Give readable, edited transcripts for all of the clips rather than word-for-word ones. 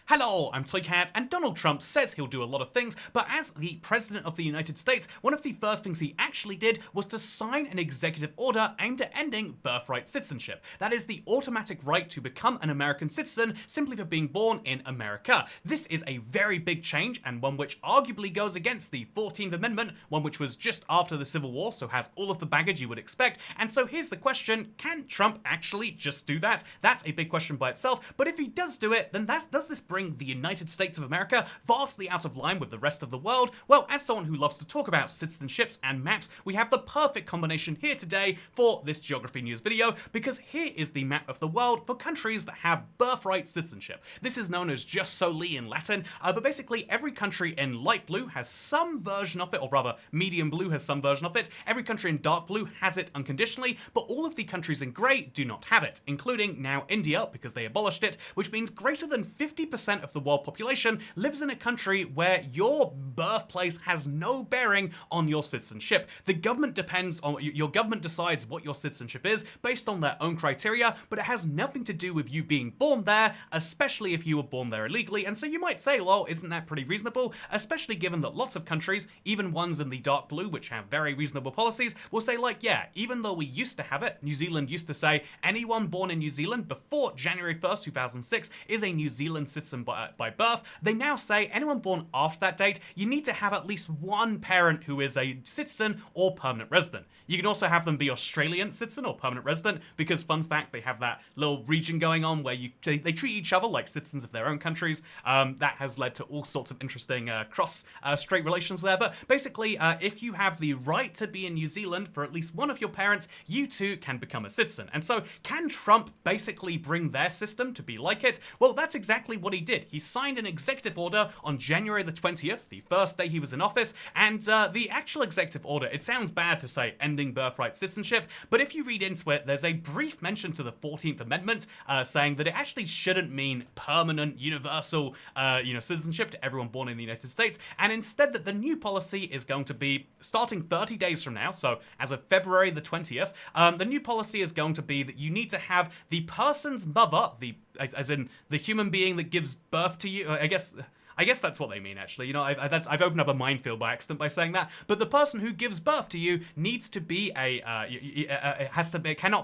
Hello, I'm Toycat, and Donald Trump says he'll do a lot of things, but as the President of the United States, one of the first things he actually did was to sign an executive order aimed at ending birthright citizenship. That is the automatic right to become an American citizen simply for being born in America. This is a very big change, and one which arguably goes against the 14th Amendment, one which was just after the Civil War, so has all of the baggage you would expect. And so here's the question, can Trump actually just do that? That's a big question by itself, but if he does do it, then does this bring the United States of America vastly out of line with the rest of the world? Well, as someone who loves to talk about citizenships and maps, we have the perfect combination here today for this geography news video, because here is the map of the world for countries that have birthright citizenship. This is known as Just Soli in Latin, but basically every country in light blue has some version of it, or rather medium blue has some version of it. Every country in dark blue has it unconditionally, but all of the countries in grey do not have it, including now India, because they abolished it, which means greater than 50% of the world population lives in a country where your birthplace has no bearing on your citizenship. The government depends on, your government decides what your citizenship is based on their own criteria, but it has nothing to do with you being born there, especially if you were born there illegally. And so you might say, well, isn't that pretty reasonable? Especially given that lots of countries, even ones in the dark blue, which have very reasonable policies, will say like, yeah, even though we used to have it, New Zealand used to say anyone born in New Zealand before January 1st, 2006 is a New Zealand citizen by birth. They now say anyone born after that date, you need to have at least one parent who is a citizen or permanent resident. You can also have them be Australian citizen or permanent resident, because fun fact, they have that little region going on where they treat each other like citizens of their own countries. That has led to all sorts of interesting cross-strait relations there. But basically, if you have the right to be in New Zealand for at least one of your parents, you too can become a citizen. And so can Trump basically bring their system to be like it? Well, that's exactly what he did. He signed an executive order on January the 20th, the first day he was in office, and the actual executive order, it sounds bad to say ending birthright citizenship, but if you read into it, there's a brief mention to the 14th Amendment saying that it actually shouldn't mean permanent, universal, citizenship to everyone born in the United States, and instead that the new policy is going to be, starting 30 days from now, so as of February the 20th, the new policy is going to be that you need to have the person's mother, as in the human being that gives birth to you, I guess that's what they mean, actually. You know, I've opened up a minefield by accident by saying that. But the person who gives birth to you needs to be cannot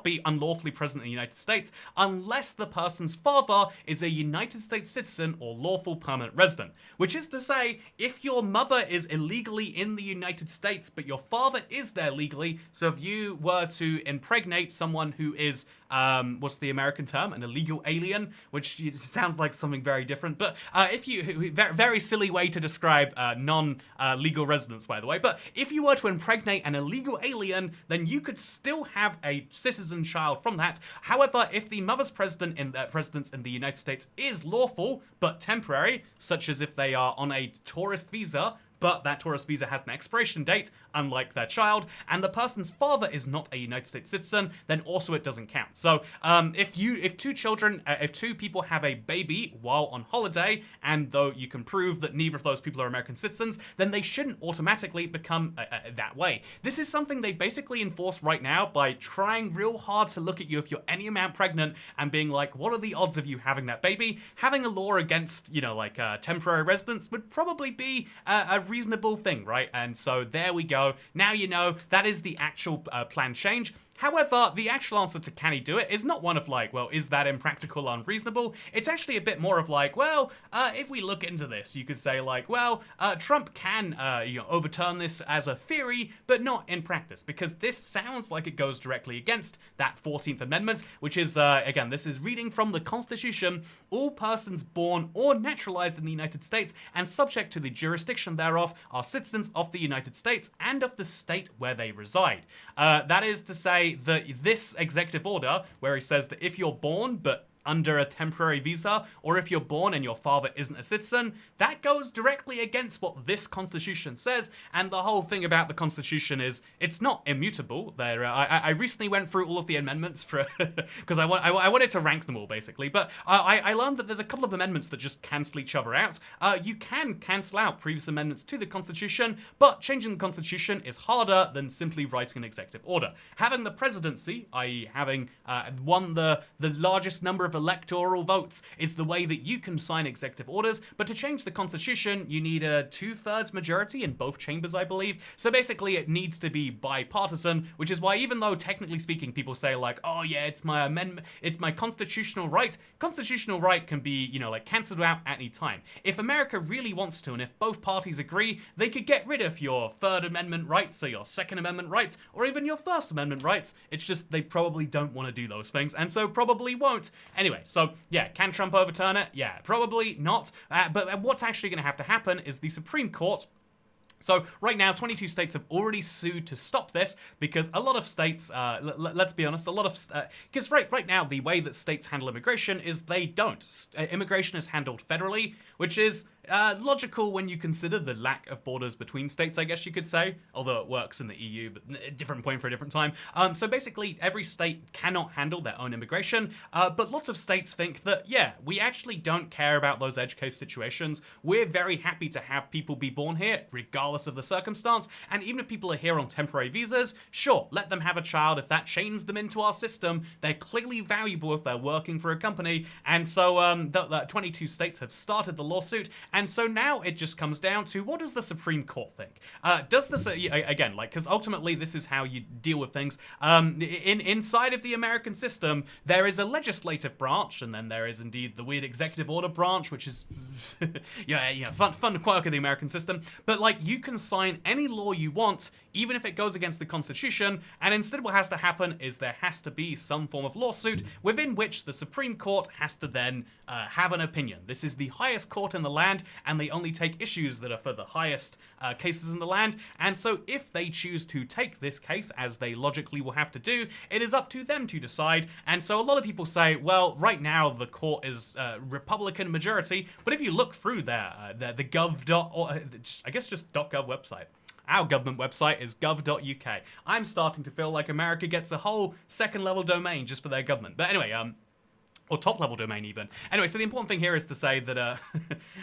be unlawfully present in the United States unless the person's father is a United States citizen or lawful permanent resident. Which is to say, if your mother is illegally in the United States, but your father is there legally, so if you were to impregnate someone who is what's the American term? An illegal alien, which sounds like something very different. But if you, very silly way to describe non-legal residents, by the way. But if you were to impregnate an illegal alien, then you could still have a citizen child from that. However, if the mother's residence in the United States is lawful but temporary, such as if they are on a tourist visa, but that tourist visa has an expiration date, unlike their child, and the person's father is not a United States citizen, then also it doesn't count. So if two people have a baby while on holiday, and though you can prove that neither of those people are American citizens, then they shouldn't automatically become that way. This is something they basically enforce right now by trying real hard to look at you if you're any amount pregnant and being like, what are the odds of you having that baby? Having a law against, temporary residence would probably be a reasonable thing, right? And so there we go. Now you know that is the actual plan change. However, the actual answer to can he do it is not one of like, well, is that impractical, unreasonable? It's actually a bit more of like, well, if we look into this, you could say like, well, Trump can, overturn this as a theory, but not in practice, because this sounds like it goes directly against that 14th Amendment, which is, again, this is reading from the Constitution, all persons born or naturalized in the United States and subject to the jurisdiction thereof are citizens of the United States and of the state where they reside. That is to say, that this executive order, where he says that if you're born but under a temporary visa, or if you're born and your father isn't a citizen, that goes directly against what this Constitution says. And the whole thing about the Constitution is it's not immutable. I recently went through all of the amendments for because I wanted to rank them all basically, but I learned that there's a couple of amendments that just cancel each other out. You can cancel out previous amendments to the Constitution, but changing the Constitution is harder than simply writing an executive order. Having the presidency, i.e. having won the largest number of of electoral votes. It's the way that you can sign executive orders, but to change the Constitution, you need a 2/3 majority in both chambers, I believe. So basically, it needs to be bipartisan, which is why even though technically speaking, people say like, oh yeah, it's my amendment, it's my constitutional right can be, you know, like cancelled out at any time. If America really wants to, and if both parties agree, they could get rid of your Third Amendment rights or your Second Amendment rights or even your First Amendment rights. It's just they probably don't want to do those things, and so probably won't. Anyway, so yeah, can Trump overturn it? Yeah, probably not. But what's actually going to have to happen is the Supreme Court. So right now, 22 states have already sued to stop this because a lot of states, let's be honest, because right now the way that states handle immigration is they don't. Immigration is handled federally, which is logical when you consider the lack of borders between states, I guess you could say, although it works in the EU, but a different point for a different time. So basically, every state cannot handle their own immigration, but lots of states think that, yeah, we actually don't care about those edge case situations. We're very happy to have people be born here, regardless of the circumstance, and even if people are here on temporary visas, sure, let them have a child. If that chains them into our system, they're clearly valuable if they're working for a company, and so 22 states have started the lawsuit. And so now it just comes down to, what does the Supreme Court think? Does this, again, like, because ultimately this is how you deal with things. Inside of the American system, there is a legislative branch, and then there is indeed the weird executive order branch, which is, fun quirk of the American system. But, like, you can sign any law you want, even if it goes against the Constitution, and instead what has to happen is there has to be some form of lawsuit within which the Supreme Court has to then have an opinion. This is the highest court in the land, and they only take issues that are for the highest cases in the land, and so if they choose to take this case, as they logically will have to do, it is up to them to decide. And so a lot of people say, well, right now the court is Republican majority, but if you look through the I guess just .gov website. Our government website is gov.uk. I'm starting to feel like America gets a whole second-level domain just for their government. But anyway, or top-level domain even. Anyway, so the important thing here is to say that,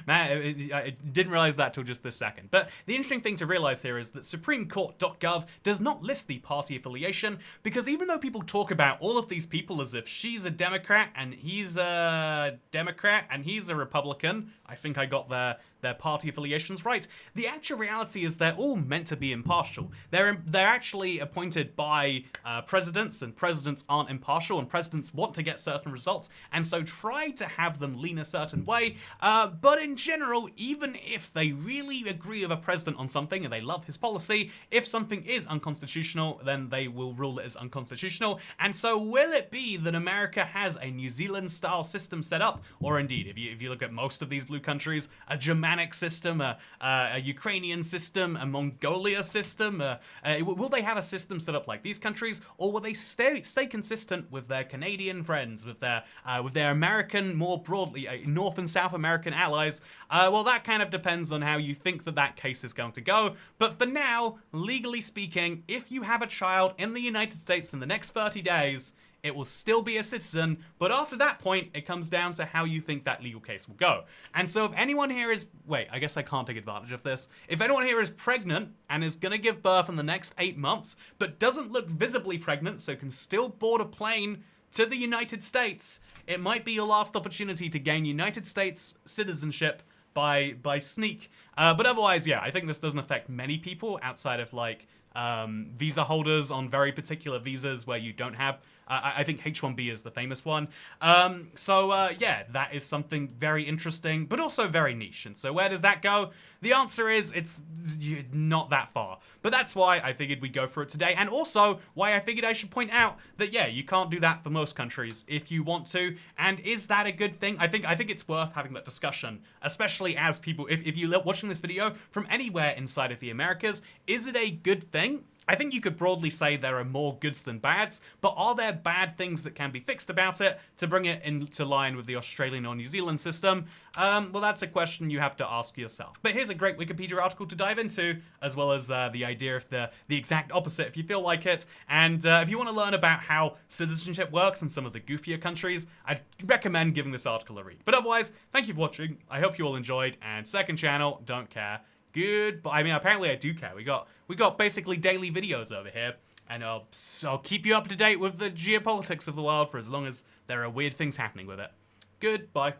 man, I didn't realize that till just this second. But the interesting thing to realize here is that supremecourt.gov does not list the party affiliation, because even though people talk about all of these people as if she's a Democrat and he's a Democrat and he's a Republican, I think I got their party affiliations right. The actual reality is they're all meant to be impartial. They're actually appointed by presidents, and presidents aren't impartial, and presidents want to get certain results, and so try to have them lean a certain way. But in general, even if they really agree with a president on something and they love his policy, if something is unconstitutional, then they will rule it as unconstitutional. And so will it be that America has a New Zealand-style system set up, or indeed, if you look at most of these blue countries, a Germanic system, a Ukrainian system, a Mongolia system? Will they have a system set up like these countries, or will they stay consistent with their Canadian friends, with their American, more broadly, North and South American allies? Well, that kind of depends on how you think that case is going to go. But for now, legally speaking, if you have a child in the United States in the next 30 days, it will still be a citizen, but after that point, it comes down to how you think that legal case will go. And so if anyone here is, wait, I guess I can't take advantage of this. If anyone here is pregnant and is gonna give birth in the next 8 months, but doesn't look visibly pregnant, so can still board a plane to the United States, it might be your last opportunity to gain United States citizenship by sneak. But otherwise, yeah, I think this doesn't affect many people outside of like visa holders on very particular visas where you don't have, I think H-1B is the famous one. Yeah, that is something very interesting, but also very niche. And so where does that go? The answer is it's not that far. But that's why I figured we'd go through it today. And also why I figured I should point out that, yeah, you can't do that for most countries if you want to. And is that a good thing? I think it's worth having that discussion, especially as people, if you're watching this video from anywhere inside of the Americas, is it a good thing? I think you could broadly say there are more goods than bads, but are there bad things that can be fixed about it to bring it into line with the Australian or New Zealand system? Well, that's a question you have to ask yourself. But here's a great Wikipedia article to dive into, as well as the idea of the exact opposite if you feel like it. And if you want to learn about how citizenship works in some of the goofier countries, I'd recommend giving this article a read. But otherwise, thank you for watching. I hope you all enjoyed, and second channel, don't care. Good, but I mean, apparently I do care. We got basically daily videos over here. And I'll keep you up to date with the geopolitics of the world for as long as there are weird things happening with it. Goodbye.